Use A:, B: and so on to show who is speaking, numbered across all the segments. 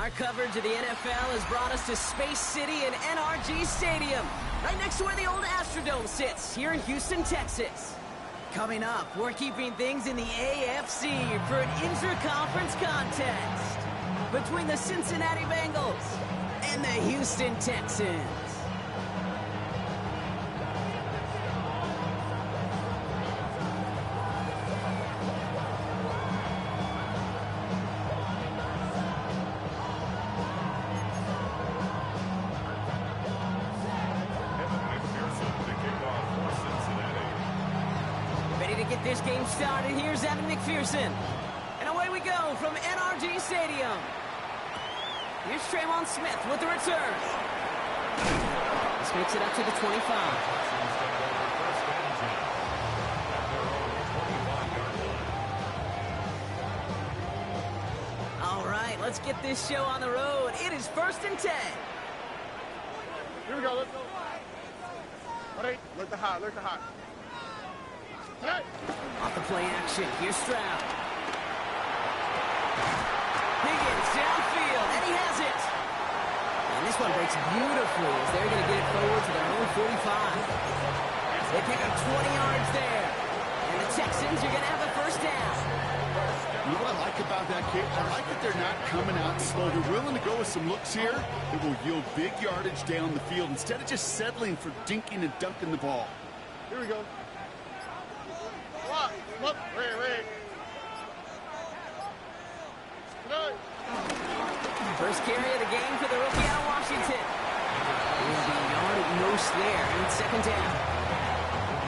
A: Our coverage of the NFL has brought us to Space City and NRG Stadium, right next to where the old Astrodome sits, here in Houston, Texas. Coming up, we're keeping things in the AFC for an intra-conference contest between the Cincinnati Bengals and the Houston Texans. Get this game started. Here's Evan McPherson. And away we go from NRG Stadium. Here's Traymon Smith with the return. This makes it up to the 25. All right, let's get this show on the road. It is 1st and 10.
B: Here we go. Let's go. All right, look the hot.
A: Off the play action, here's Stroud. Higgins downfield, and he has it. And this one breaks beautifully as they're going to get it forward to their own 45. They pick up 20 yards there. And the Texans are going to have a first down.
C: You know what I like about that kick? I like that they're not coming out slow. They're willing to go with some looks here that will yield big yardage down the field instead of just settling for dinking and dunking the ball.
B: Here we go. Look, Ray.
A: First carry of the game for the rookie out of Washington. Will be a yard at most there, and it's 2nd down.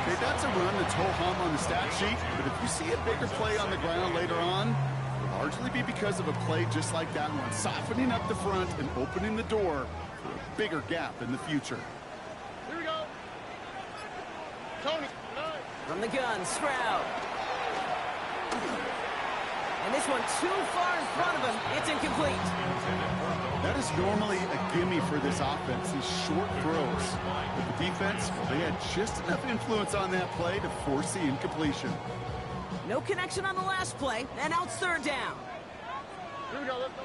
C: Okay, that's a run that's ho-hum on the stat sheet, but if you see a bigger play on the ground later on, it'll largely be because of a play just like that one, softening up the front and opening the door for a bigger gap in the future.
B: Here we go. Tony.
A: From the gun, Stroud. And this one too far in front of him. It's incomplete.
C: That is normally a gimme for this offense, these short throws. But the defense, well, they had just enough influence on that play to force the incompletion.
A: No connection on the last play, and now it's 3rd down.
B: Here we go, let's go.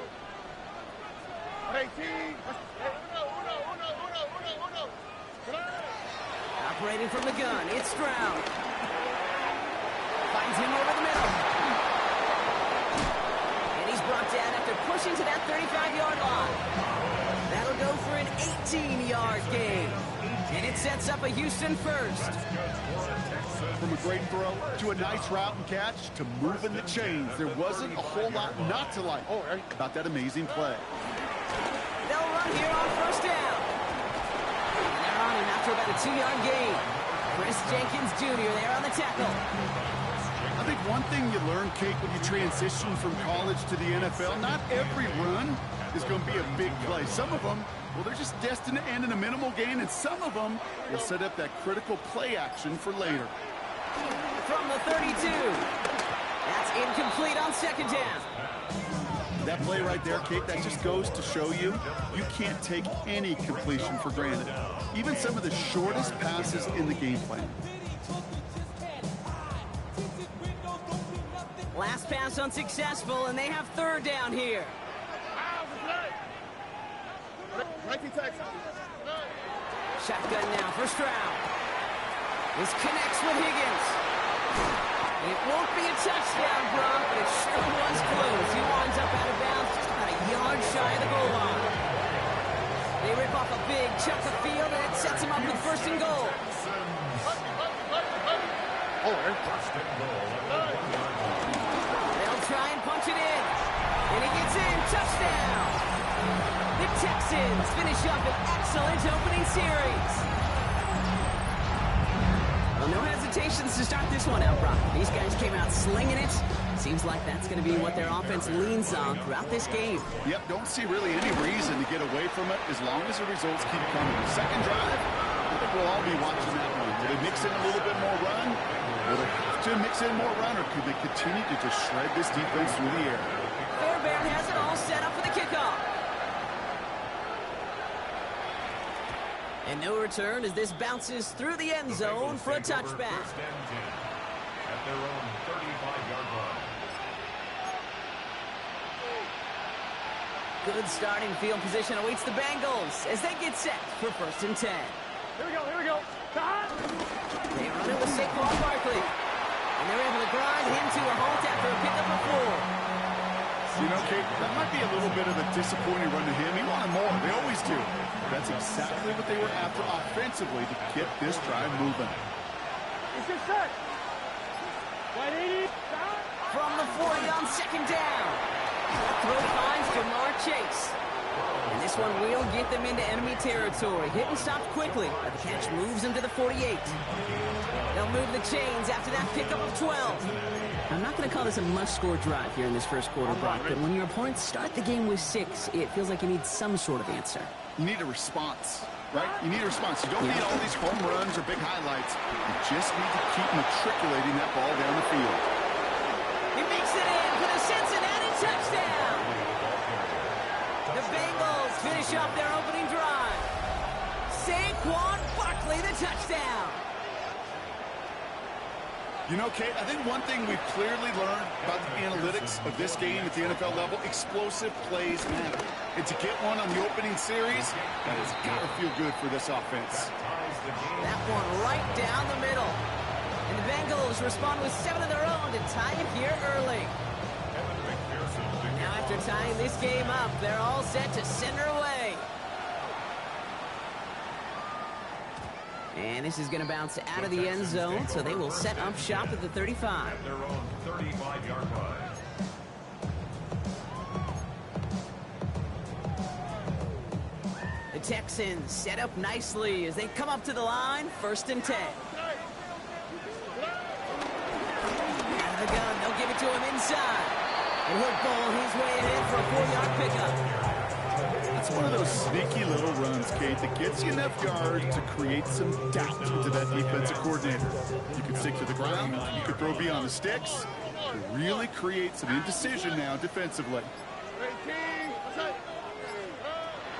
B: 18.
A: Operating from the gun, it's Stroud. Finds him over the middle. And he's brought down after pushing to that 35-yard line. That'll go for an 18-yard gain. And it sets up a Houston first.
C: From a great throw to a nice route and catch to moving the chains, there wasn't a whole lot not to like about that amazing play.
A: They'll run here on 1st down. And they're on him after about a 2-yard gain. Chris Jenkins Jr. there on the tackle.
C: I think one thing you learn, Kate, when you transition from college to the NFL, not every run is going to be a big play. Some of them, well, they're just destined to end in a minimal gain, and some of them will set up that critical play action for later.
A: From the 32. That's incomplete on 2nd down.
C: That play right there, Kate, that just goes to show you can't take any completion for granted. Even some of the shortest passes in the game plan.
A: Last pass unsuccessful, and they have 3rd down here. Shotgun now for Stroud. This connects with Higgins. It won't be a touchdown, Brock, but it sure was close. He winds up out of bounds just about a yard shy of the goal line. They rip off a big chunk of field, and it sets him up with 1st and goal. They'll try and punch it in. And he gets in. Touchdown. The Texans finish up an excellent opening series. Well, no hesitations to start this one out, Brock. These guys came out slinging it. Seems like that's going to be what their offense leans on throughout this game.
C: Yep, don't see really any reason to get away from it as long as the results keep coming. Second drive, I think we'll all be watching that one. Will they mix in a little bit more run? Will they have to mix in more run, or could they continue to just shred this defense through the air?
A: Fairbairn has it all set up for the kickoff. And no return as this bounces through the end zone for a touchback.
D: At their own 35-yard line.
A: Good starting field position awaits the Bengals as they get set for 1st and 10.
B: Here we go.
A: They run it with Saquon Barkley. And they're able to grind him to a halt after a pickup of 4.
C: You know, Kate, that might be a little bit of a disappointing run to him. He wanted more. They always do. That's exactly what they were after offensively to get this drive moving.
B: It's just set. 180.
A: From the 40 on 2nd down. Throw finds Jamar Chase. And this one will get them into enemy territory. Hit and stop quickly, but the catch moves them to the 48. They'll move the chains after that pickup of 12. I'm not going to call this a must-score drive here in this first quarter, Brock, but when your opponents start the game with 6, it feels like you need some sort of answer.
C: You need a response, right? You need a response. You don't need all these home runs or big highlights. You just need to keep matriculating that ball down the field.
A: He makes it in for the Cincinnati touchdown. The Bengals finish off their opening drive. Saquon Barkley, the touchdown.
C: You know, Kate, I think one thing we've clearly learned about the analytics of this game at the NFL level, explosive plays matter. And to get one on the opening series, that has got to feel good for this offense.
A: That one right down the middle. And the Bengals respond with 7 of their own to tie it here early. Now after tying this game up, they're all set to send her away. And this is going to bounce out of the end zone, so they will set up shop at the 35.
D: At their own 35-yard line.
A: The Texans set up nicely as they come up to the line, 1st and 10. Out of the gun, they'll give it to him inside. And he'll bowl his way ahead for a 4-yard pickup.
C: It's one of those sneaky little runs, Kate, that gets you enough yards to create some doubt into that defensive coordinator. You can stick to the ground, you can throw beyond the sticks, to really create some indecision now defensively.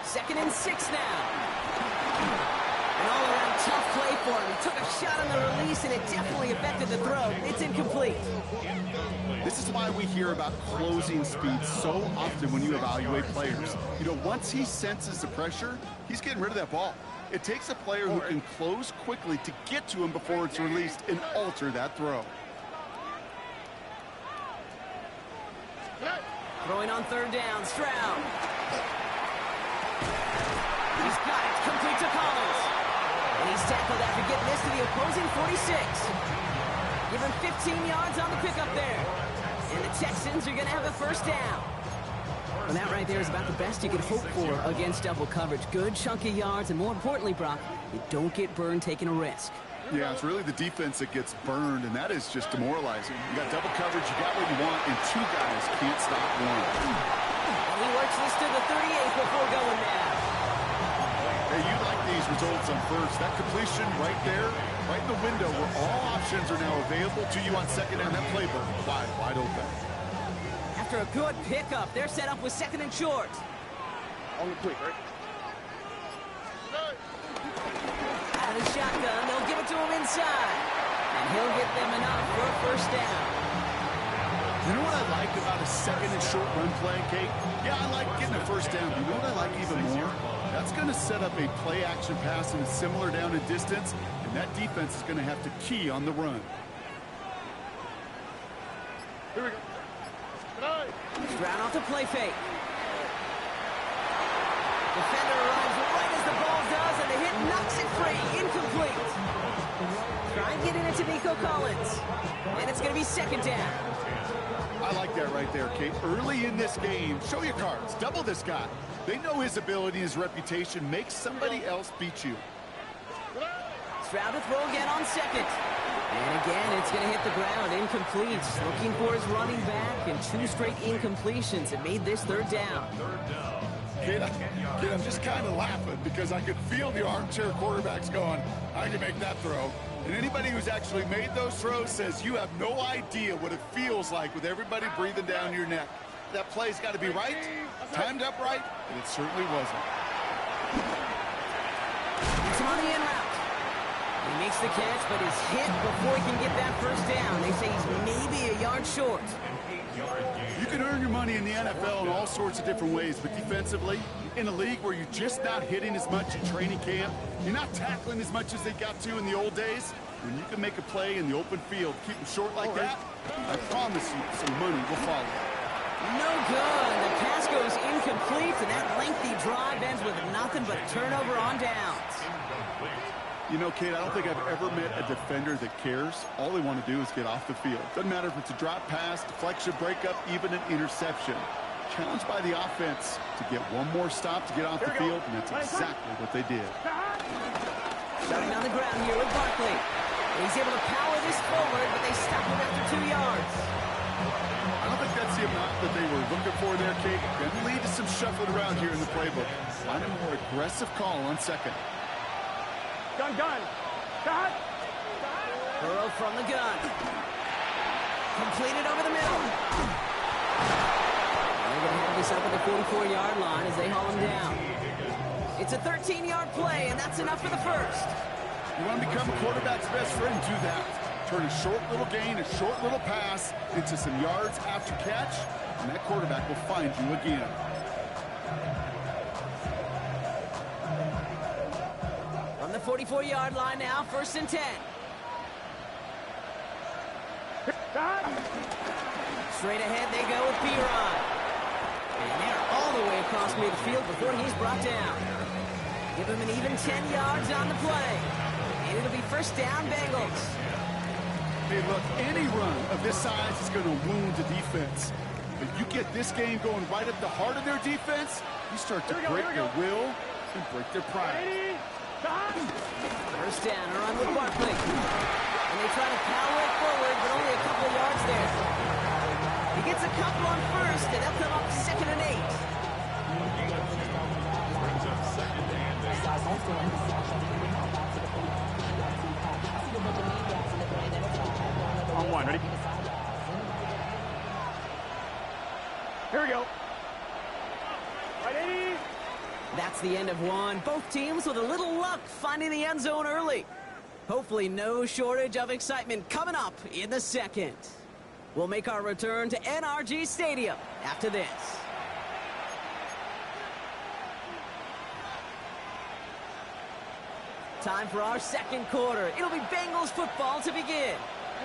A: 2nd and 6 now. An all-around tough play for him. He took a shot on the release, and it definitely affected the throw. It's incomplete.
C: This is why we hear about closing speed so often when you evaluate players. You know, once he senses the pressure, he's getting rid of that ball. It takes a player who can close quickly to get to him before it's released and alter that throw.
A: Throwing on 3rd down, Stroud. He's got it, complete to Collins. And he's tackled after getting this to the opposing 46. Give him 15 yards on the pickup there. And the Texans are going to have a 1st down. Well, that right there is about the best you could hope for against double coverage. Good chunky yards, and more importantly, Brock, you don't get burned taking a risk.
C: Yeah, it's really the defense that gets burned, and that is just demoralizing. You got double coverage, you got what you want, and 2 guys can't stop one.
A: And he works this to the 38 before going down.
C: Hey, you like these results on 1st. That completion right there, right in the window where all options are now available to you on 2nd down. That playbook wide open.
A: After a good pickup, they're set up with 2nd and short.
B: On the quick, right?
A: Out of the shotgun, they'll give it to him inside. And he'll get them enough for a 1st down.
C: You know what I like about a 2nd and short run play, Kate? Yeah, I like getting a 1st down. You know what I like even more? That's going to set up a play-action pass in a similar down and distance, and that defense is going to have to key on the run.
B: Here we go.
A: Stroud off the play fake. Defender arrives right as the ball does, and the hit knocks it free. Incomplete. Try and get it into Nico Collins. And it's going to be 2nd down.
C: I like that right there, Kate. Early in this game, show your cards. Double this guy. They know his ability, his reputation. Make somebody else beat you.
A: Stroud to throw again on 2nd. And again, it's going to hit the ground. Incomplete. Looking for his running back, and 2 straight incompletions. It made this 3rd down.
C: Kate, I'm just kind of laughing because I could feel the armchair quarterbacks going, I can make that throw. And anybody who's actually made those throws says you have no idea what it feels like with everybody breathing down your neck. That play's got to be right, timed up right, and it certainly wasn't.
A: It's on the in route. He makes the catch, but is hit before he can get that 1st down. They say he's maybe a yard short.
C: You can earn your money in the NFL in all sorts of different ways, but defensively, in a league where you're just not hitting as much in training camp, you're not tackling as much as they got to in the old days, when you can make a play in the open field, keep them short like that, I promise you some money will follow.
A: No good. The pass goes incomplete, and that lengthy drive ends with nothing but turnover on downs.
C: You know, Kate, I don't think I've ever met a defender that cares. All they want to do is get off the field. Doesn't matter if it's a drop pass, deflection, breakup, even an interception. Challenged by the offense to get one more stop to get off the field, and that's exactly what they did.
A: Starting on the ground here with Barkley. He's able to power this forward, but they stop him after 2 yards.
C: I don't think that's the amount that they were looking for there, Kate. Going to lead to some shuffling around here in the playbook. Find a more aggressive call on second.
B: Gun.
A: Burrow from the gun. Completed over the middle. They're going to have this up at the 44-yard line as they haul him down. It's a 13-yard play, and that's enough for the first.
C: You want to become a quarterback's best friend, do that. Turn a short little gain, a short little pass into some yards after catch, and that quarterback will find you again.
A: From the 44-yard line now, 1st and 10. Straight ahead they go with P-Rod. And they're all the way across midfield before he's brought down. Give him an even 10 yards on the play. And it'll be 1st down, Bengals.
C: Hey, look, any run of this size is going to wound the defense. If you get this game going right at the heart of their defense, you start to break their will and break their pride.
A: 1st down, a run with Barkley. And they try to power it forward, but only a couple yards there. He gets a couple on 1st, and they'll come up 2nd and 8.
B: On 1, ready? Here we go. Right, 80.
A: That's the end of one. Both teams with a little luck finding the end zone early. Hopefully no shortage of excitement coming up in the second. We'll make our return to NRG Stadium after this. Time for our second quarter. It'll be Bengals football to begin.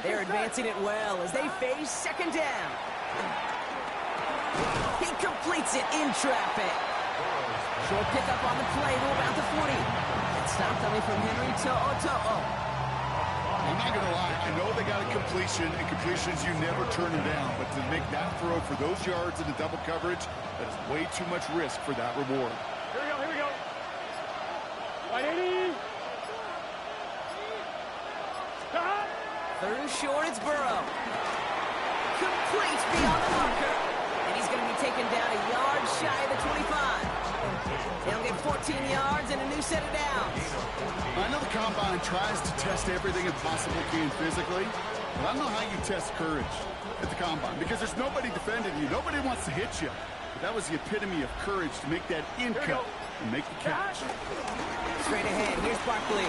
A: They're advancing it well as they face 2nd down. He completes it in traffic. Short pickup on the play to about the 40. And stop coming from Henry To'o.
C: I'm not going to lie. I know they got a completion, and completions, you never turn them down. But to make that throw for those yards in the double coverage, that is way too much risk for that reward.
B: Here we go. Right, 80.
A: Third and short, it's Burrow. Complete beyond the marker. And he's going to be taken down a yard shy of the 25. They'll get 14 yards and a new set of downs.
C: I know the Combine tries to test everything it possibly can physically, but I don't know how you test courage at the Combine because there's nobody defending you. Nobody wants to hit you. But that was the epitome of courage to make that in cut and make the catch.
A: Straight ahead, here's Barkley.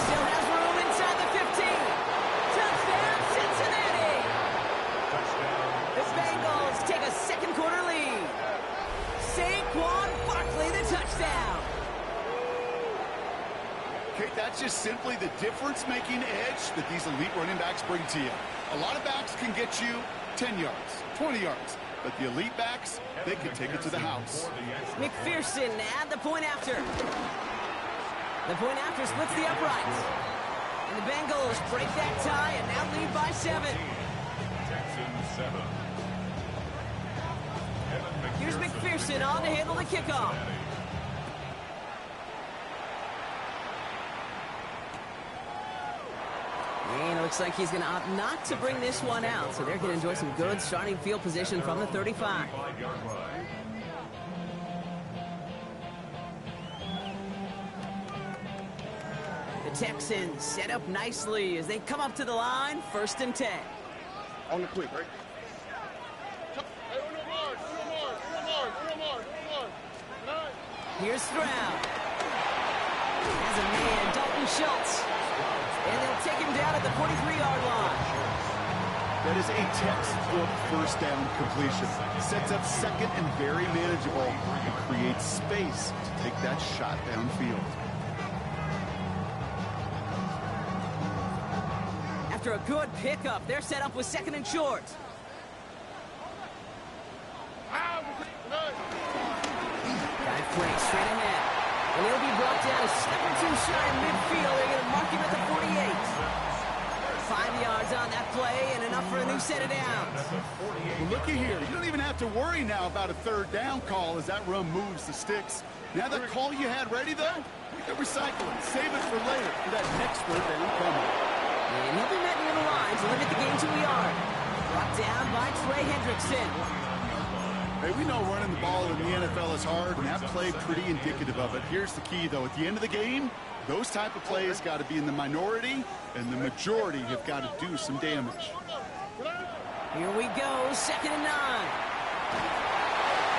A: Still has room inside the 15. Touchdown, Cincinnati! The Bengals take a second quarter lead. Saquon Barkley, the touchdown.
C: Okay, that's just simply the difference-making edge that these elite running backs bring to you. A lot of backs can get you 10 yards, 20 yards, but the elite backs, they can take it to the house.
A: McPherson at the point after. The point after splits the uprights. And the Bengals break that tie and now lead by 7.
D: Texans 7.
A: Here's McPherson on to handle the kickoff. And it looks like he's going to opt not to bring this one out, so they're going to enjoy some good starting field position from the 35. The Texans set up nicely as they come up to the line, 1st and 10.
B: On the quick, right?
A: Here's Stroud. Has a man, Dalton Schultz. And they'll take him down at the 43-yard line.
C: That is a textbook first down completion. Sets up second and very manageable and creates space to take that shot downfield.
A: After a good pickup, they're set up with second and short. Guy play straight ahead. And he'll be brought down a step or two shy of midfield. They're going to mark him at the 48. 5 yards on that play and enough for a new set of downs.
C: Well, looky here. You don't even have to worry now about a third down call as that run moves the sticks. Now that call you had ready, though, you can recycle it. Save it for later for that next third down coming.
A: And he'll be met near the line to limit the game to a yard. Brought down by Trey Hendrickson.
C: Hey, we know running the ball in the NFL is hard, and that play pretty indicative of it. Here's the key, though. At the end of the game, those type of plays got to be in the minority, and the majority have got to do some damage.
A: Here we go, 2nd and 9.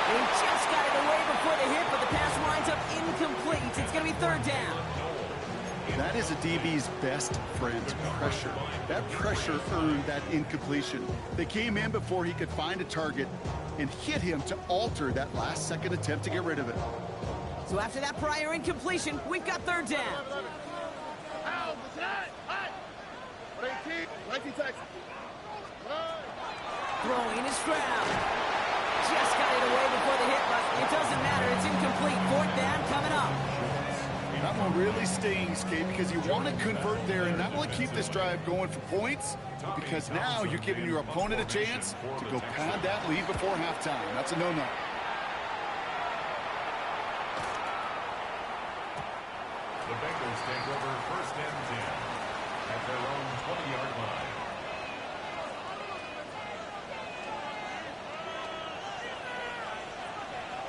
A: He just got it away before the hit, but the pass winds up incomplete. It's going to be 3rd down.
C: That is a DB's best friend, pressure. That pressure earned that incompletion. They came in before he could find a target and hit him to alter that last-second attempt to get rid of it.
A: So after that prior incompletion, we've got 3rd down. Throwing is Stroud. Just got it away before the hit, but it doesn't matter. It's incomplete. 4th down coming up.
C: That one really stings, Kate, because you want to convert there and not only keep this drive going for points, because now you're giving your opponent a chance to go pad that lead before halftime. That's a no-no.
D: The Bengals take over 1st and 10 at their own 20-yard line.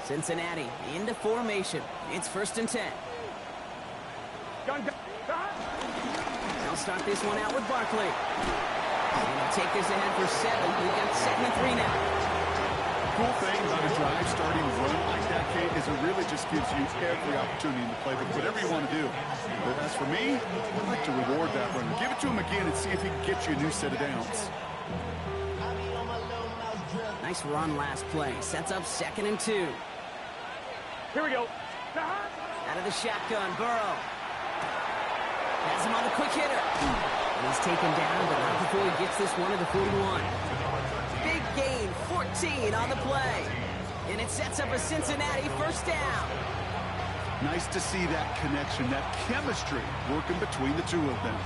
A: Cincinnati into formation. It's 1st and 10. They'll start this one out with Barkley. And take this ahead for 7. We've got 2nd and 3 now.
C: Cool thing about a drive starting to run like that, Kate, is it really just gives you every opportunity to play with whatever you want to do. But as for me, I'd like to reward that runner. Give it to him again and see if he can get you a new set of downs.
A: Nice run last play. Sets up 2nd and 2.
B: Here we go.
A: Out of the shotgun, Burrow. Has him on the quick hitter. And he's taken down, but not before he gets this one to the 41. Big gain, 14 on the play. And it sets up a Cincinnati 1st down.
C: Nice to see that connection, that chemistry working between the two of them.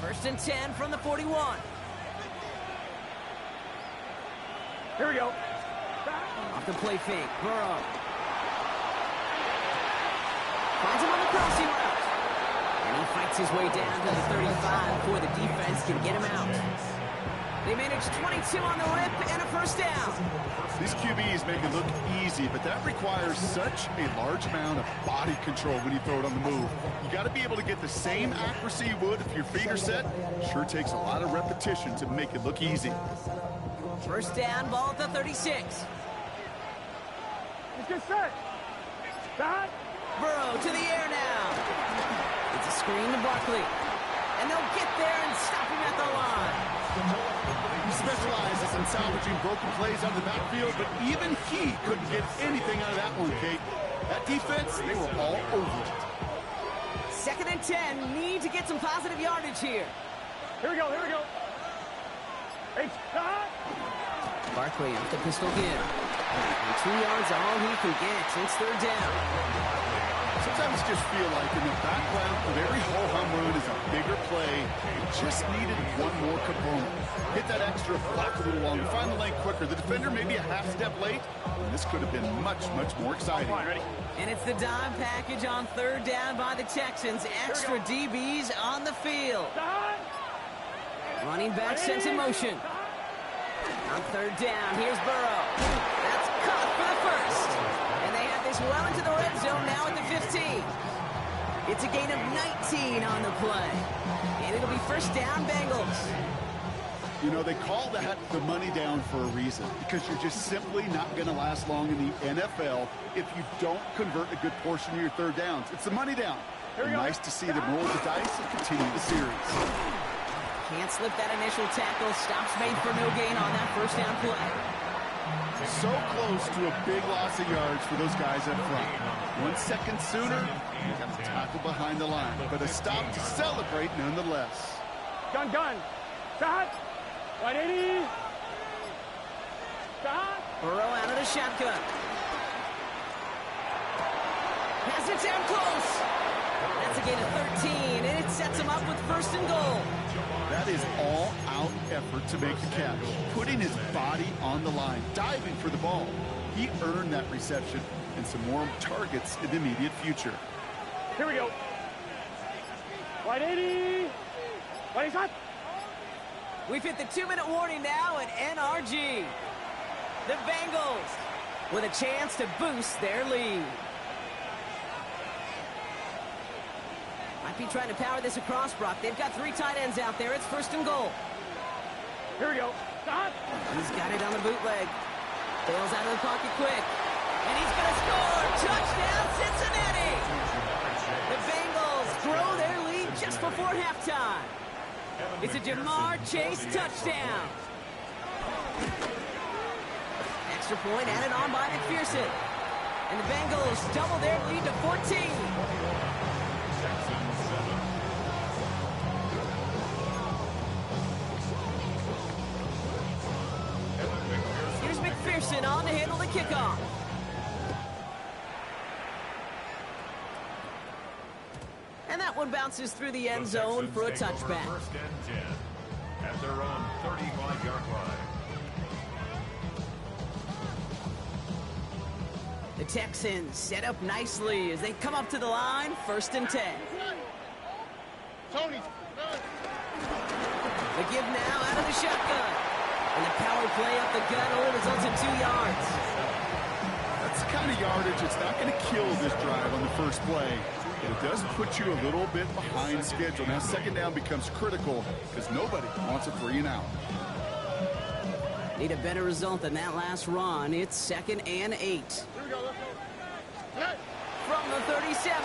A: First and 10 from the 41.
B: Here we go.
A: Off the play fake, Burrow. Finds him on the crossing route. And he fights his way down to the 35 before the defense can get him out. They manage 22 on the rip and a 1st down.
C: These QBs make it look easy, but that requires such a large amount of body control when you throw it on the move. You got to be able to get the same accuracy you would if your feet are set. Sure takes a lot of repetition to make it look easy.
A: 1st down, ball at the 36.
B: Let's get set. Back.
A: Burrow to the air now. It's a screen to Barkley. And they'll get there and stop him at the line.
C: He specializes in salvaging broken plays out of the backfield, but even he couldn't get anything out of that one, Kate. That defense, they were all over it.
A: 2nd and 10, need to get some positive yardage here.
B: Here we go, here we go. Hey, stop.
A: Barkley off the pistol again. And 2 yards all he can get. It's 3rd down.
C: Sometimes just feel like in the background of every ho-hum run is a bigger play. It just needed one more component. Hit that extra, block a little longer, find the lane quicker. The defender maybe a half step late, and this could have been much, much more exciting.
B: Come on, ready?
A: And it's the dime package on 3rd down by the Texans. Extra DBs on the field. Running back sent in motion. On 3rd down, here's Burrow. That's caught for the 1st. And they have this well into the red zone now at the 15. It's a gain of 19 on the play. And it'll be 1st down, Bengals.
C: You know, they call that the money down for a reason, because you're just simply not going to last long in the NFL if you don't convert a good portion of your 3rd downs. It's the money down. Nice to see them roll the dice and continue the series.
A: Can't slip that initial tackle. Stops made for no gain on that first down play.
C: So close to a big loss of yards for those guys up front. 1 second sooner, you got a tackle behind the line, but a stop to celebrate nonetheless.
B: Gun. Shot. 180. Shot.
A: Burrow out of the shotgun. Has it down close. That's a gain of 13, and it sets him up with 1st and goal.
C: That is all-out effort to make the catch, putting his body on the line, diving for the ball. He earned that reception and some more targets in the immediate future.
B: Here we go. 180. 180 shot.
A: We've hit the 2-minute warning now at NRG. The Bengals with a chance to boost their lead. Might be trying to power this across, Brock. They've got 3 tight ends out there. It's 1st and goal.
B: Here we go. Shot.
A: He's got it on the bootleg. Bails out of the pocket quick. And he's going to score. Touchdown, Cincinnati. The Bengals grow their lead just before halftime. It's a Jamar Chase touchdown. Extra point added on by McPherson. And the Bengals double their lead to 14. Here's McPherson on to handle the kickoff. And that one bounces through the end zone for a touchback.
D: 1st and 10 at their own 35-yard line.
A: The Texans set up nicely as they come up to the line, 1st and 10.
B: Tony.
A: The give now out of the shotgun. And the power play up the gut only results in 2 yards.
C: That's the kind of yardage that's not going to kill this drive on the first play. But it does put you a little bit behind schedule. Now 2nd down becomes critical because nobody wants a 3 and out.
A: Need a better result than that last run. It's 2nd and 8.
B: Here we go.
A: From the 37.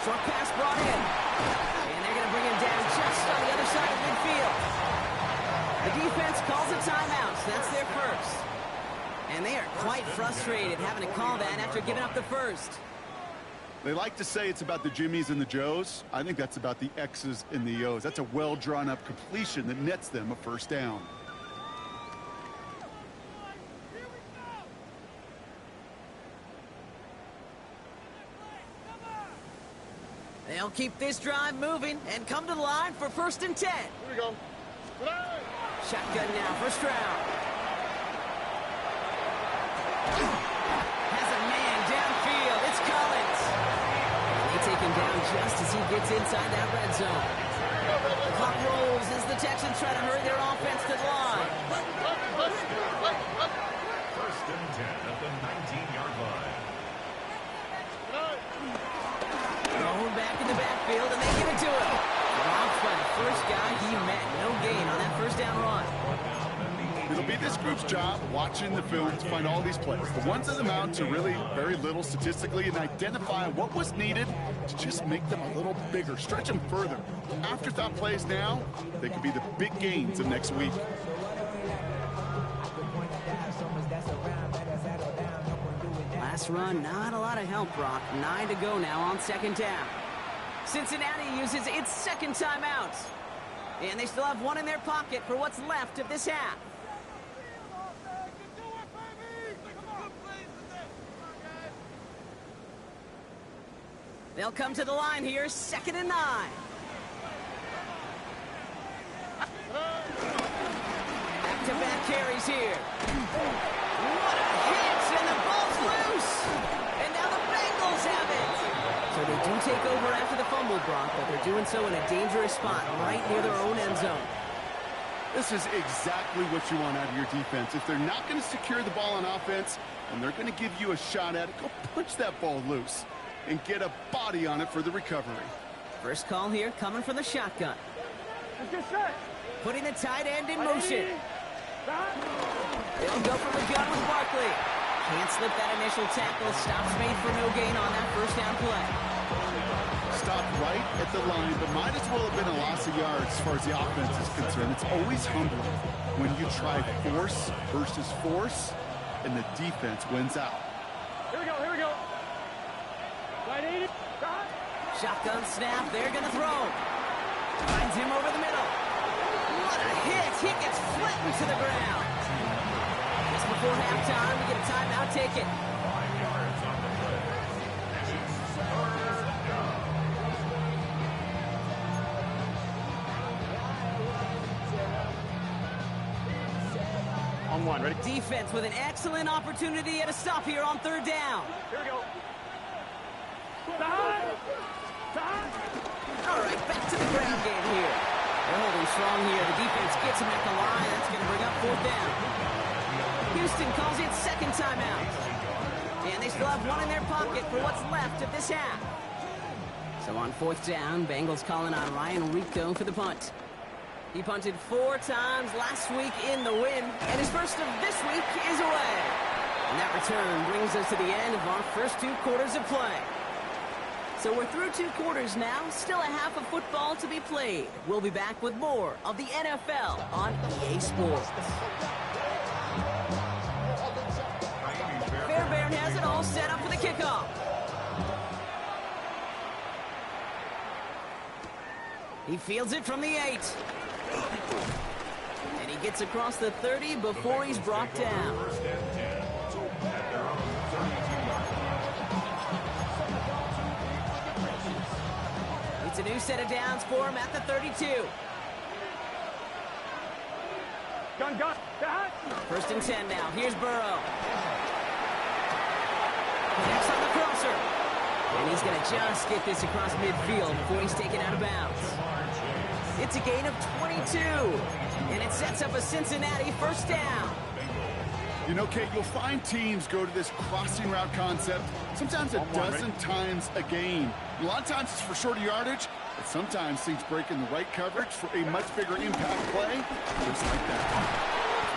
A: Short pass brought in. And they're going to bring him down just on the other side of midfield. The defense calls a timeout. That's their first. And they are quite frustrated having to call that after giving up the first.
C: They like to say it's about the Jimmies and the Joes. I think that's about the X's and the O's. That's a well-drawn-up completion that nets them a 1st down.
A: They'll keep this drive moving and come to the line for 1st and 10.
B: Here we go.
A: Shotgun now, 1st round. Has a man downfield. It's Collins. They take him down just as he gets inside that red zone. The clock rolls as the Texans try to hurry their offense to the line.
D: 1st and 10 at the 19-yard line.
A: Thrown back in the backfield, and they give it to him. Dropped by the first guy he met. No gain on that 1st down run.
C: It'll be this group's job watching the film to find all these plays. The ones that amount to really very little statistically and identify what was needed to just make them a little bigger, stretch them further. Afterthought plays now, they could be the big gains of next week.
A: Last run, not a lot of help, Brock. 9 to go now on 2nd down. Cincinnati uses its 2nd timeout. And they still have 1 in their pocket for what's left of this half. They'll come to the line here, 2nd and 9. Back-to-back carries here. What a hit, and the ball's loose. And now the Bengals have it. So they do take over after the fumble, Brock, but they're doing so in a dangerous spot right near their own end zone.
C: This is exactly what you want out of your defense. If they're not going to secure the ball on offense, and they're going to give you a shot at it, go punch that ball loose and get a body on it for the recovery.
A: First call here coming from the shotgun.
B: Let's get set.
A: Putting the tight end in motion. They'll go from the gun with Barkley. Can't slip that initial tackle. Stops made for no gain on that first down play.
C: Stopped right at the line, but might as well have been a loss of yards as far as the offense is concerned. It's always humbling when you try force versus force, and the defense wins out.
B: Here we go, here we go. Right 80.
A: Shotgun snap. They're going to throw. Finds him over the middle. What a hit. He gets flattened to the ground. Just before halftime, we get a timeout. Take it.
B: On one, ready?
A: Defense with an excellent opportunity at a stop here on third down.
B: Here we go.
A: All right, back to the ground game here. They're holding strong here. The defense gets him at the line. That's going to bring up fourth down. Houston calls it second timeout. And they still have one in their pocket for what's left of this half. So on fourth down, Bengals calling on Ryan Rico for the punt. He punted 4 times last week in the win, and his first of this week is away. And that return brings us to the end of our first 2 quarters of play. So we're through 2 quarters now, still a half of football to be played. We'll be back with more of the NFL on EA Sports. Fairbairn has it all set up for the kickoff. He fields it from the 8. And he gets across the 30 before he's brought down. It's a new set of downs for him at the 32.
B: Gun.
A: First and 10 now. Here's Burrow. Connects on the crosser. And he's going to just get this across midfield before he's taken out of bounds. It's a gain of 22. And it sets up a Cincinnati first down.
C: You know, Kate, you'll find teams go to this crossing route concept sometimes a dozen times a game. A lot of times it's for shorter yardage, but sometimes things break in the right coverage for a much bigger impact play, just like that.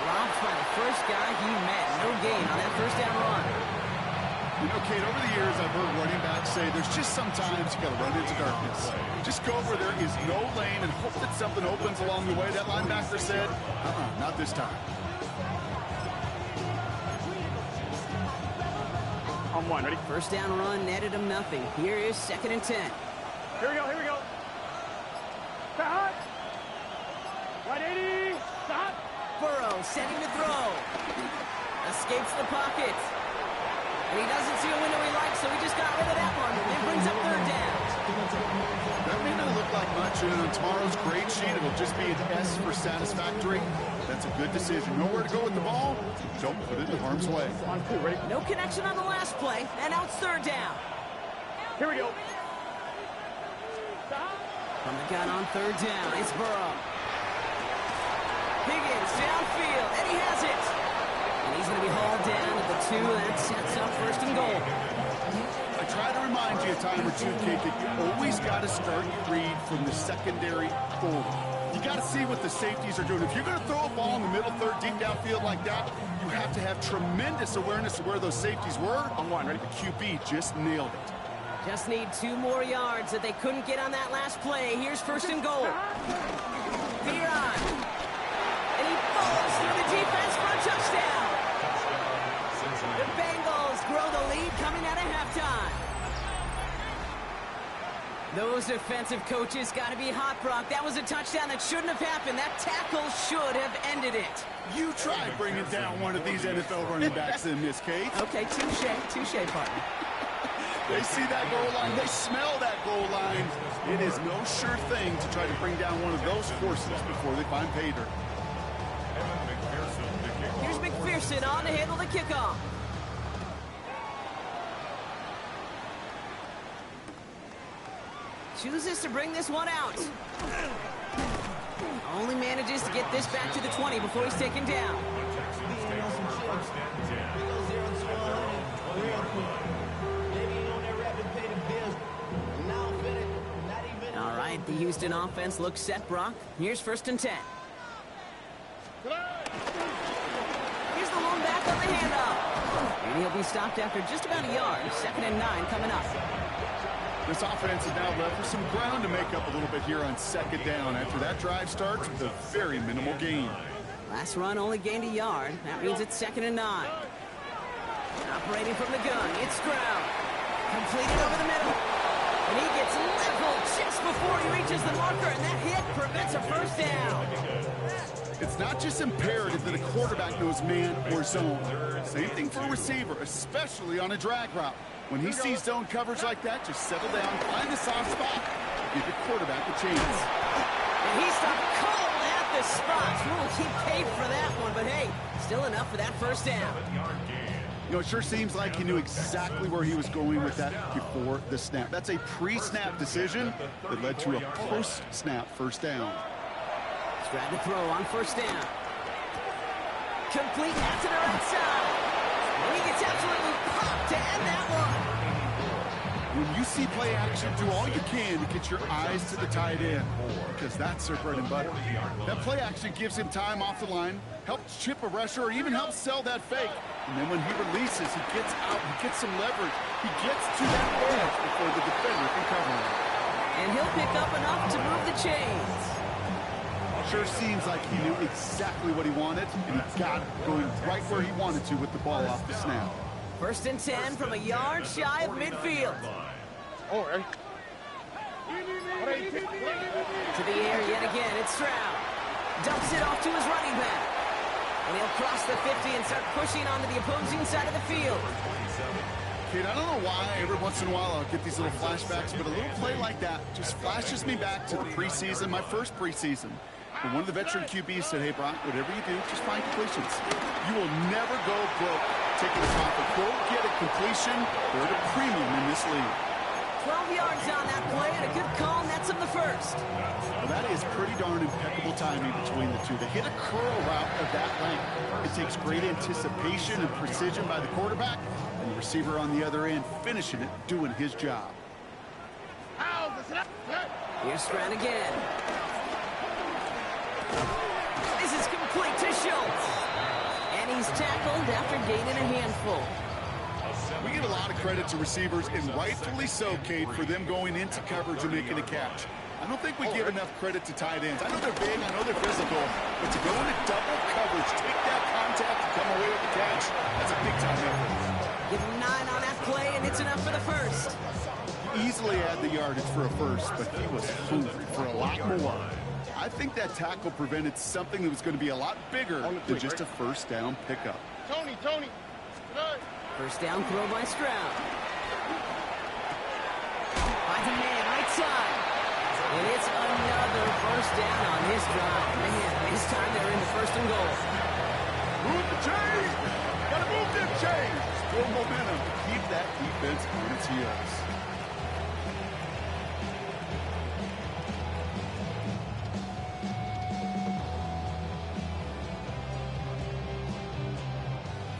A: Robbed by the first guy he met. No gain on that first down run.
C: You know, Kate, over the years, I've heard running backs say there's just sometimes you got to run into darkness. Just go where there is no lane and hope that something opens along the way. That linebacker said, not this time.
B: On one, ready?
A: First down run netted him nothing. Here is second and 10.
B: Here we go. Right 80.
A: Burrow setting to throw. Escapes the pocket. And he doesn't see a window he likes, so he just got rid of that one. It brings up third down.
C: That may not look like much, and on tomorrow's grade sheet, it'll just be an S for satisfactory. That's a good decision. Nowhere to go with the ball. Don't put it in harm's way.
B: On 2, ready?
A: No connection on the last play, and now it's third down.
B: Here we go.
A: From the gun on third down, it's Burrow. Higgins downfield, and he has it. And he's going to be hauled down at the 2. That sets up first and goal.
C: I try to remind you a time or two, Kate, that you always got to start your read from the secondary forward. You got to see what the safeties are doing. If you're going to throw a ball in the middle third, deep downfield like that, you have to have tremendous awareness of where those safeties were.
B: On one, ready?
C: The QB just nailed it.
A: Just need 2 more yards that they couldn't get on that last play. Here's first and goal. Piron. And he falls through the defense for a touchdown. The Bengals grow the lead coming out of halftime. Those defensive coaches got to be hot, Brock. That was a touchdown that shouldn't have happened. That tackle should have ended it.
C: You try bringing down one of these NFL running backs in this case.
A: Okay, touche, partner.
C: They see that goal line. They smell that goal line. It is no sure thing to try to bring down one of those horses before they find pay dirt.
A: Here's McPherson on to handle the kickoff. Chooses to bring this one out. Only manages to get this back to the 20 before he's taken down. All right, the Houston offense looks set, Brock. Here's first and 10. Here's the lone back on the handoff. And he'll be stopped after just about a yard. 2nd and 9 coming up.
C: This offense is now left for some ground to make up a little bit here on 2nd down. After that drive starts with a very minimal gain.
A: Last run only gained a yard. That means it's 2nd and 9. Operating from the gun, it's Stroud. Completed over the middle. And he gets leveled just before he reaches the marker, and that hit prevents a first down.
C: It's not just imperative that a quarterback knows man or zone. Same thing for a receiver, especially on a drag route. When he sees zone coverage like that, just settle down, find a soft spot, give your quarterback a chance.
A: And he stopped cold at the spot. We'll keep paid for that one, but hey, still enough for that first down.
C: You know, it sure seems like he knew exactly where he was going with that before the snap. That's a pre-snap decision that led to a post-snap first down.
A: Stroud to throw on first down. Complete out to the right side. And he gets absolutely popped to end that one.
C: When you see play action, do all you can to get your eyes to the tight end, because that's their bread and butter. That play action gives him time off the line, helps chip a rusher, or even helps sell that fake. And then when he releases, he gets out, he gets some leverage. He gets to that edge before the defender can cover him.
A: And he'll pick up enough to move the chains.
C: Sure seems like he knew exactly what he wanted, and he got it going right where he wanted to with the ball off the snap.
A: 1st and 10 from a yard shy of midfield. To the air yet again, it's Stroud. Dumps it off to his running back. And he'll cross the 50 and start pushing onto the opposing side of the field.
C: Kid, I don't know why every once in a while I'll get these little flashbacks, but a little play like that just flashes me back to the preseason, my first preseason. And one of the veteran QBs said, hey, Brock, whatever you do, just find completions. You will never go broke taking a profit. Go get a completion. They're at a premium in this league.
A: 12 yards on that play, and a good call nets him the first.
C: Well, that is pretty darn impeccable timing between the two. To hit a curl route of that length, it takes great anticipation and precision by the quarterback, and the receiver on the other end finishing it, doing his job.
A: Here's Stroud again. This is complete to Schultz. And he's tackled after gaining a handful.
C: We give a lot of credit to receivers, and rightfully so, Kate, for them going into coverage and making a catch. I don't think we give enough credit to tight ends. I know they're big, I know they're physical, but to go into double coverage, take that contact, and come away with the catch, that's a big-time effort.
A: Give him 9 on that play, and it's enough for the first.
C: Easily had the yardage for a first, but he was hungry for a lot more. I think that tackle prevented something that was going to be a lot bigger than just a first down pickup.
B: Tony.
A: First down throw by Stroud. Finds a man right side. And it's another first down on this drive. Man, this time they're in the 1st and goal.
C: Move the chains! Gotta move them chains! Build momentum. Keep that defense on its heels.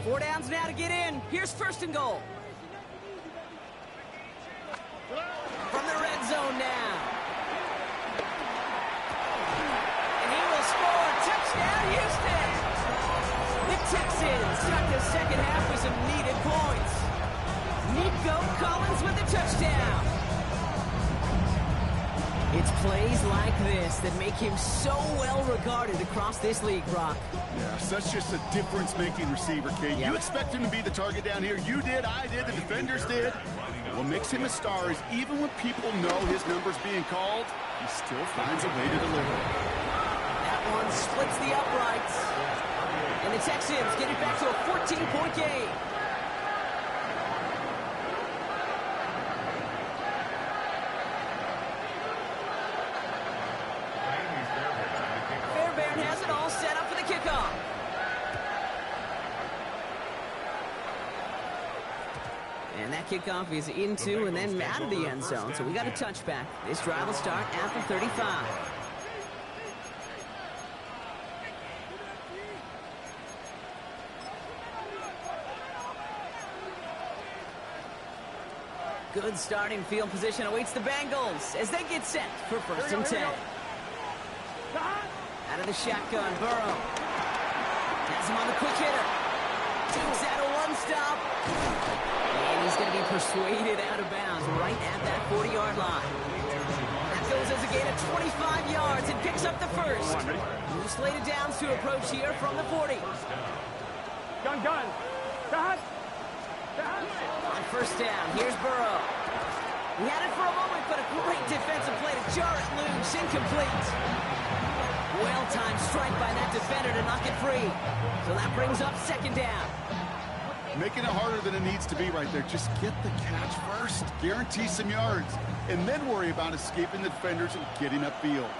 A: Four downs now to get in. Here's 1st and goal. From the red zone now. And he will score. Touchdown, Houston. The Texans start the 2nd half with some needed points. Nico Collins with the touchdown. It's plays like this that make him so well regarded across this league, Brock.
C: Yeah, such just a difference-making receiver, Kate.
A: Yep.
C: You expect him to be the target down here. You did, I did, the defenders did. What makes him a star is even when people know his number's being called, he still finds a way to deliver.
A: That one splits the uprights. And the Texans get it back to a 14-point game. Fairbairn has it all set up for the kickoff. And that kickoff is into and then out of the end zone. So we got a touchback. This drive will start at the 35. Good starting field position awaits the Bengals as they get set for 1st and 10. Out of the shotgun, Burrow. Has him on the quick hitter. Takes out a 1 stop. And he's going to be persuaded out of bounds right at that 40-yard line. That goes as a gain of 25 yards and picks up the first. New slated downs to approach here from the 40.
B: Gun. Cut.
A: On first down, here's Burrow. He had it for a moment, but a great defensive play to jar it loose, incomplete. Well-timed strike by that defender to knock it free. So that brings up second down.
C: Making it harder than it needs to be right there. Just get the catch first. Guarantee some yards. And then worry about escaping the defenders and getting upfield.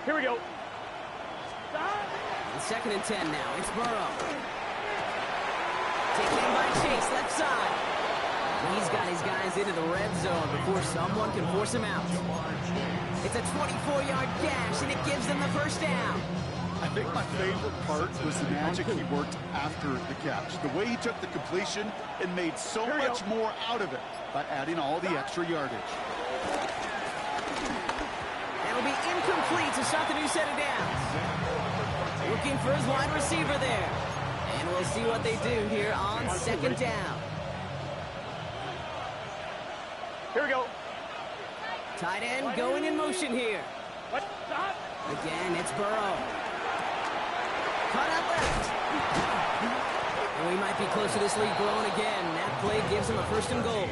B: Here we go.
A: And second and 10 now. It's Burrow. Taken in by Chase, left side. He's got his guys into the red zone before someone can force him out. It's a 24-yard dash, and it gives them the first down.
C: I think my favorite part was the magic he worked after the catch. The way he took the completion and made so much more out of it by adding all the extra yardage.
A: That'll be incomplete to start the new set of downs. Looking for his wide receiver there. And we'll see what they do here on second down.
B: Here we go.
A: Tight end going in motion here. Again, it's Burrow. Cut out left. And we might be close to this lead growing again. That play gives him a first and goal.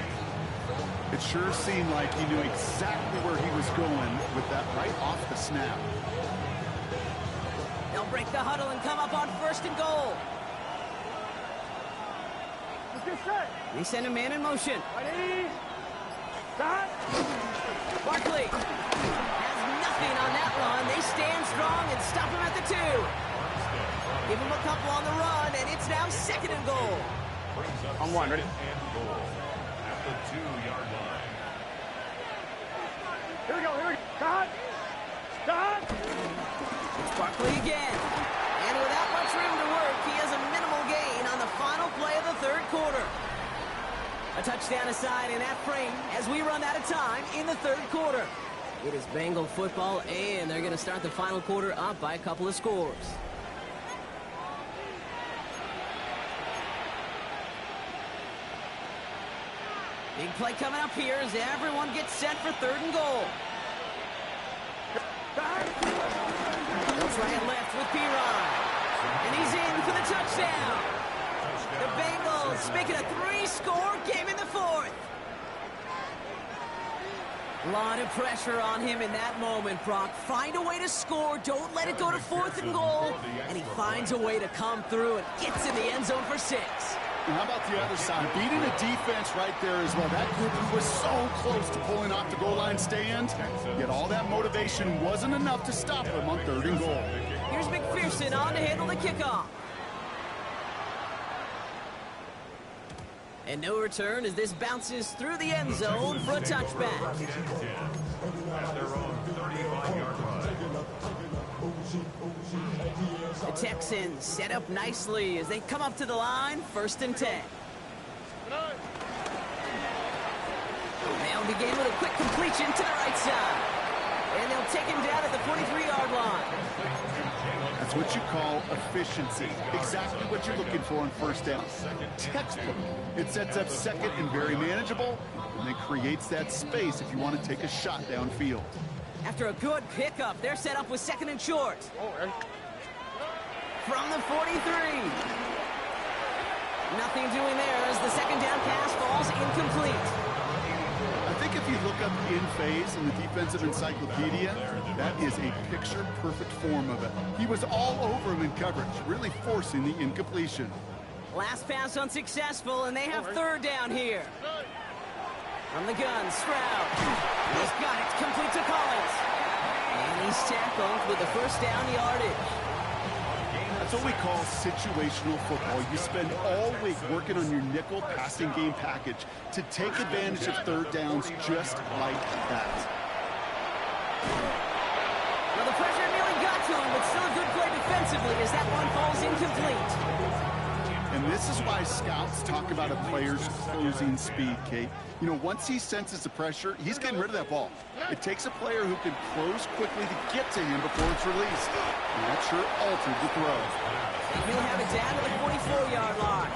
C: It sure seemed like he knew exactly where he was going with that right off the snap.
A: They'll break the huddle and come up on first and goal. They send a man in motion.
B: Ready? Start.
A: Barkley has nothing on that run. They stand strong and stop him at the 2. Give him a couple on the run, and it's now second and goal.
B: On one, ready?
D: And goal at the 2-yard line.
B: Here we go. Start.
A: It's Barkley again. And without much room to work, he has a minimal gain on the final play of the third quarter. A touchdown aside in that frame as we run out of time in the third quarter. It is Bengal football, and they're going to start the final quarter up by a couple of scores. Big play coming up here as everyone gets set for third and goal. They'll try it left with Piron. And he's in for the touchdown. The Bengals making a 3-score game in the fourth. A lot of pressure on him in that moment, Brock. Find a way to score. Don't let it go to fourth and goal. And he finds a way to come through and gets in the end zone for 6.
C: And how about the other side? Beating a defense right there as well. That group was so close to pulling off the goal line stand. Yet all that motivation wasn't enough to stop them on third and goal.
A: Here's McPherson on to handle the kickoff. And no return as this bounces through the end zone for a touchback.
D: At their own 35-yard line.
A: The Texans set up nicely as they come up to the line, first and 10. They'll begin with a quick completion to the right side. And they'll take him down at the 43-yard line.
C: That's what you call efficiency. Exactly what you're looking for on first down. Textbook. It sets up second and very manageable, and it creates that space if you want to take a shot downfield.
A: After a good pickup, they're set up with second and short. From the 43. Nothing doing there as the second down pass falls incomplete.
C: I think if you look up in phase in the defensive encyclopedia, that is a picture-perfect form of it. He was all over him in coverage, really forcing the incompletion.
A: Last pass unsuccessful, and they have third down here. From the gun, Stroud. He's got it, complete to Collins. And he's tackled with the first down yardage.
C: That's what we call situational football. You spend all week working on your nickel passing game package to take advantage of third downs just like that.
A: Well, the pressure nearly got to him, but still a good play defensively as that one falls incomplete.
C: And this is why scouts talk about a player's closing speed, Kate. You know, once he senses the pressure, he's getting rid of that ball. It takes a player who can close quickly to get to him before it's released. And that sure altered the throw.
A: And he'll have it down to the 44-yard line.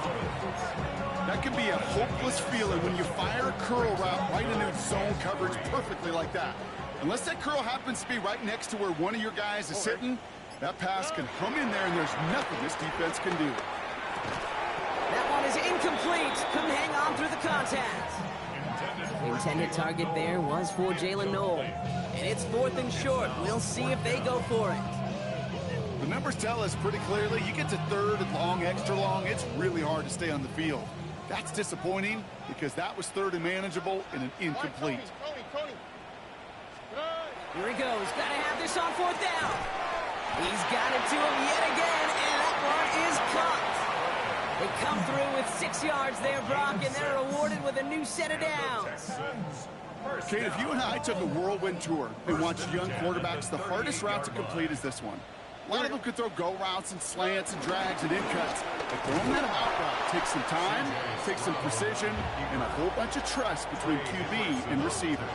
C: That can be a hopeless feeling when you fire a curl route right into zone coverage perfectly like that. Unless that curl happens to be right next to where one of your guys is sitting, that pass can hung in there, and there's nothing this defense can do.
A: That one is incomplete. Couldn't hang on through the contact. The intended target there was for Jalen Noel. And it's 4th and short. We'll see if they go for it.
C: The numbers tell us pretty clearly, you get to 3rd and long, extra long, it's really hard to stay on the field. That's disappointing because that was 3rd and manageable and an incomplete.
A: Here he goes. Got to have this on 4th down. He's got it to him yet again, and that one is caught. They come through with 6 yards there, Brock, and they're rewarded with a new set of downs.
C: Kate, if you and I took a whirlwind tour and watched young quarterbacks, the hardest route to complete is this one. A lot of them could throw go routes and slants and drags and in cuts, but throwing that out route takes some time, takes some precision, and a whole bunch of trust between QB and receiver.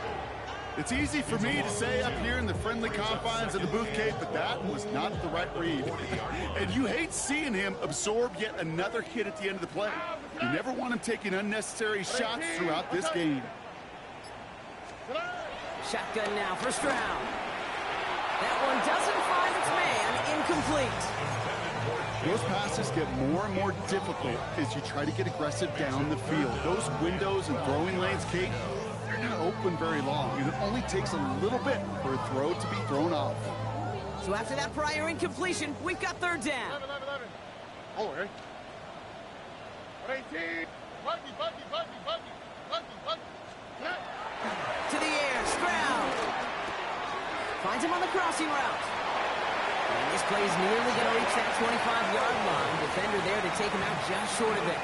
C: It's easy for me to say up here in the friendly confines of the booth, Kate, but that was not the right read. And you hate seeing him absorb yet another hit at the end of the play. You never want him taking unnecessary shots throughout this game.
A: Shotgun now, first round. That one doesn't find its man, incomplete.
C: Those passes get more and more difficult as you try to get aggressive down the field. Those windows and throwing lanes, Kate, they're not open very long, and it only takes a little bit for a throw to be thrown off.
A: So after that prior incompletion, we've got 3rd down.
B: 11. Oh, right. 18.
A: To the air, Stroud. Finds him on the crossing route. And this play is nearly going to reach that 25-yard line. Defender there to take him out just short of it.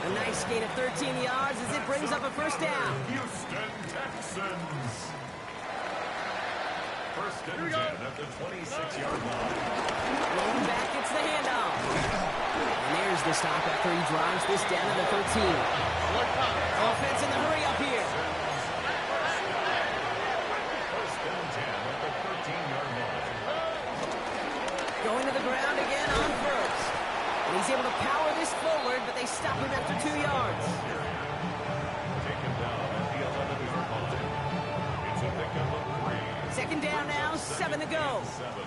A: A nice gain of 13 yards as it brings up a first down.
D: Houston Texans. 1st and 10 at the 26-yard line.
A: Rolling back, it's the handoff. And there's the stop after he drives this down to the 13. Offense in the hurry up here.
D: 1st and 10 at the 13-yard line.
A: Going to the ground again on first. And he's able to power this forward, but they stop him after 2 yards.
D: Taken down at the 11-yard line. It's a pickup of 3.
A: 2nd down now, 7 to go.
D: 7.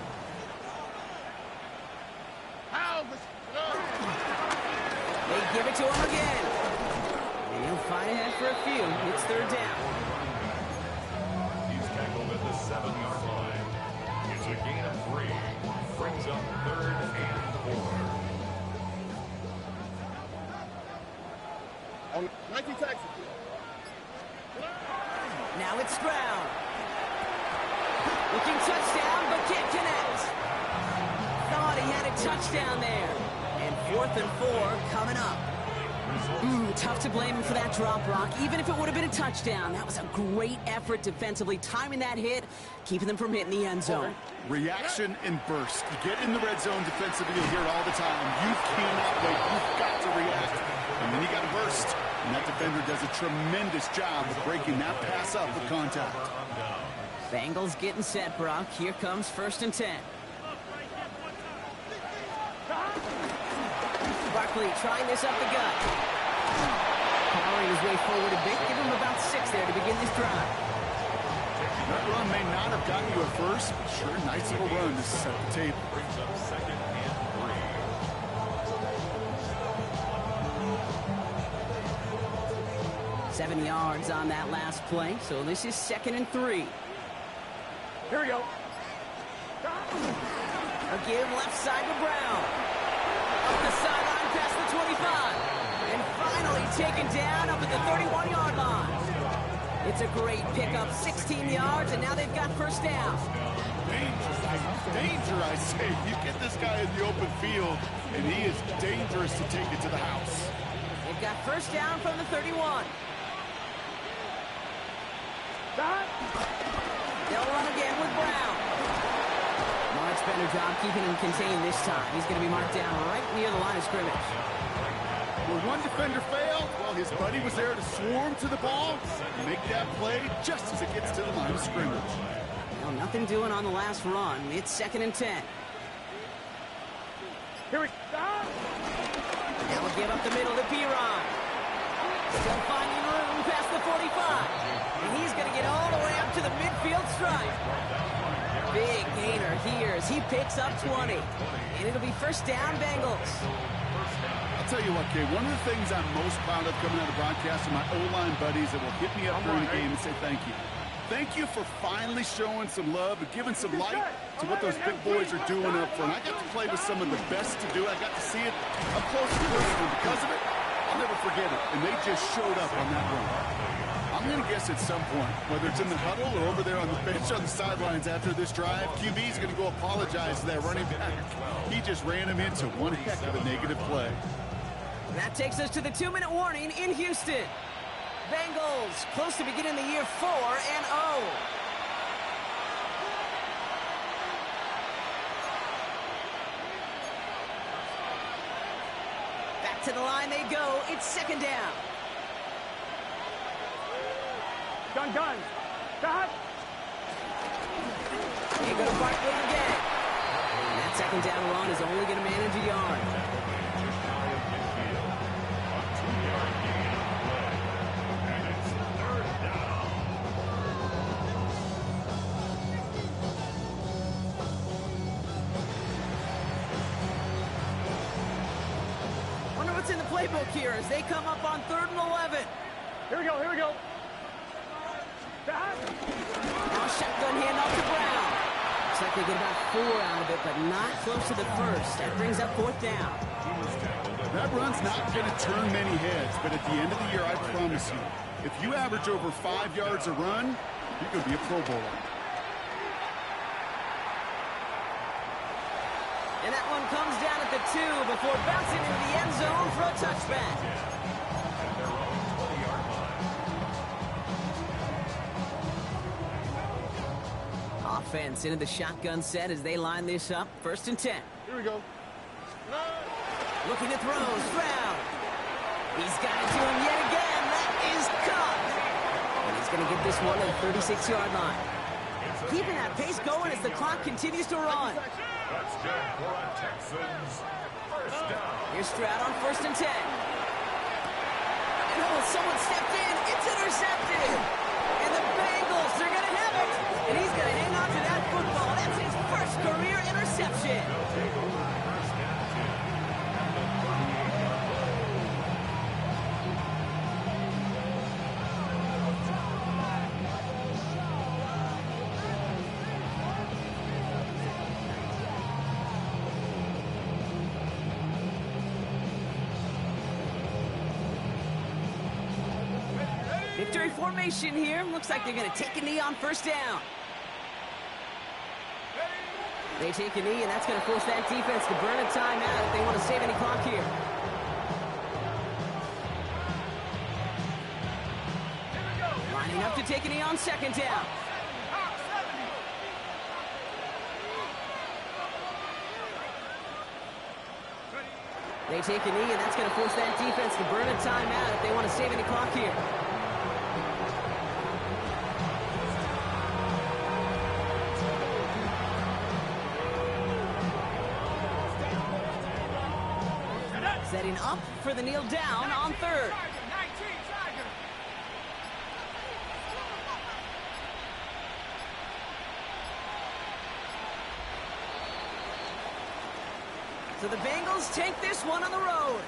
A: They give it to him again. And he'll fight ahead for a few. It's 3rd down.
D: He's tackled at the 7-yard line. It's a gain of 3. Brings up 3rd and 4.
B: On 19 Texans.
A: Now it's Stroud. Looking touchdown, but can't connect. Thought he had a touchdown there. And 4th and 4 coming up. Tough to blame him for that drop, Brock. Even if it would have been a touchdown, that was a great effort defensively, timing that hit, keeping them from hitting the end zone.
C: Reaction and burst. You get in the red zone defensively, you'll hear it all the time. You cannot wait. You've got to react. And then you got to burst. And that defender does a tremendous job of breaking that pass up with contact.
A: Bengals getting set, Brock. Here comes 1st and 10. Barkley trying this up the gut. Powering his way forward a bit. Give him about 6 there to begin this drive.
C: That run may not have gotten you a first, but sure, nice little run to set the table.
D: Brings up 2nd and 3.
A: 7 yards on that last play, so this is 2nd and 3.
B: Here we go.
A: A give left side to Brown. Up the sideline past the 25. And finally taken down up at the 31-yard line. It's a great pickup, 16 yards, and now they've got 1st down.
C: Danger, I say. You get this guy in the open field, and he is dangerous to take it to the house.
A: They've got 1st down from the 31. They'll run again with Brown. Much better job keeping him contained this time. He's going to be marked down right near the line of scrimmage.
C: Where one defender failed, well, his buddy was there to swarm to the ball and make that play just as it gets to the line of scrimmage.
A: Well, nothing doing on the last run. It's 2nd and 10.
B: Here we go.
A: They'll give up the middle to Piron. Still finding room past the 45. And he's going to get all the way up to the midfield stripe. Big gainer here as he picks up 20. And it'll be first down, Bengals.
C: I'll tell you what, Kay, one of the things I'm most proud of coming out of the broadcast are my O-line buddies that will hit me up during the game and say thank you. Thank you for finally showing some love and giving some light to what those big boys are doing up front. I got to play with some of the best to do it. I got to see it up close and personal. Because of it, I'll never forget it. And they just showed up on that run. I'm going to guess at some point, whether it's in the huddle or over there on the bench on the sidelines after this drive, QB's going to go apologize to that running back. He just ran him into one heck of a negative play.
A: That takes us to the 2-minute warning in Houston. Bengals close to beginning the year 4-0. Back to the line they go. It's second down.
B: Gun. Stop.
A: They go to Barkley again. And that second down run is only going to manage a yard. Wonder what's in the playbook here as they come up on 3rd and 11.
B: Here we go.
A: Now shotgun handoff to Brown. Looks like they get about 4 out of it, but not close to the first. That brings up 4th down.
C: That run's not going to turn many heads, but at the end of the year, I promise you, if you average over 5 yards a run, you're going to be a Pro Bowler.
A: And that one comes down at the 2 before bouncing into the end zone for a touchback. Offense into the shotgun set as they line this up. 1st and 10.
B: Here we go.
A: Looking to throw. Stroud. He's got it to him yet again. That is caught. And he's going to get this one at the 36-yard line. Keeping that pace going as the clock continues to run.
D: Touchdown for the Texans. First down.
A: Here's Stroud on 1st and 10. And someone stepped in. It's intercepted. And the Bengals, they're going to have it. And he's going to hang on to that football. That's his first career interception. Victory formation here. Looks like they're going to take a knee on 1st down. They take a knee, and that's going to force that defense to burn a timeout if they want to save any clock here. Lining up to take a knee on 2nd down. They take a knee, and that's going to force that defense to burn a timeout if they want to save any clock here. Setting up for the kneel down on 3rd. So the Bengals take this one on the road.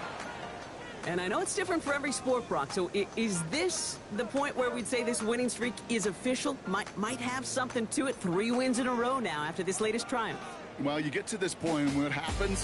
A: And I know it's different for every sport, Brock. So is this the point where we'd say this winning streak is official? Might have something to it. 3 wins in a row now after this latest triumph.
C: Well, you get to this point, and what happens